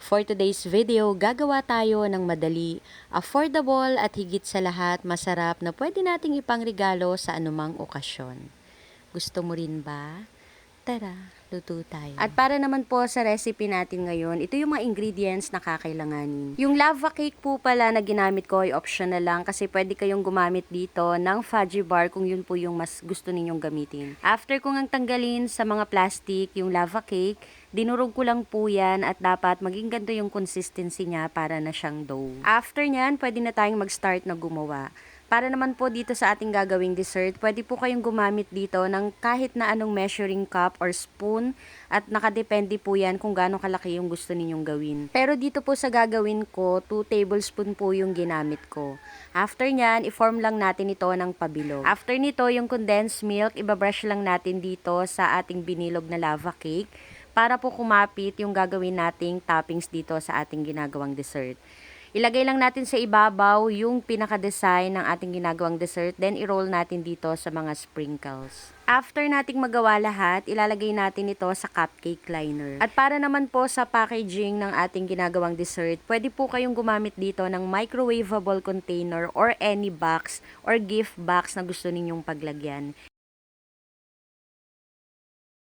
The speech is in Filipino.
For today's video, gagawa tayo ng madali, affordable at higit sa lahat masarap na pwede nating ipangregalo sa anumang okasyon. Gusto mo rin ba? Tara, luto tayo. At para naman po sa recipe natin ngayon, ito yung mga ingredients na kakailanganin. Yung lava cake po pala na ginamit ko ay optional lang kasi pwede kayong gumamit dito ng fudgy bar kung yun po yung mas gusto ninyong gamitin. After kong ang tanggalin sa mga plastic yung lava cake, dinurog ko lang po yan at dapat maging ganito yung consistency niya para na siyang dough. After nyan, pwede na tayong mag-start na gumawa. Para naman po dito sa ating gagawing dessert, pwede po kayong gumamit dito ng kahit na anong measuring cup or spoon at nakadepende po yan kung gaano kalaki yung gusto ninyong gawin. Pero dito po sa gagawin ko, 2 tablespoon po yung ginamit ko. After nyan, i-form lang natin ito ng pabilog. After nito, yung condensed milk, ibabrush lang natin dito sa ating binilog na lava cake para po kumapit yung gagawin nating toppings dito sa ating ginagawang dessert. Ilagay lang natin sa ibabaw yung pinaka-design ng ating ginagawang dessert, then i-roll natin dito sa mga sprinkles. After nating magawa lahat, ilalagay natin ito sa cupcake liner. At para naman po sa packaging ng ating ginagawang dessert, pwede po kayong gumamit dito ng microwavable container or any box or gift box na gusto ninyong paglagyan.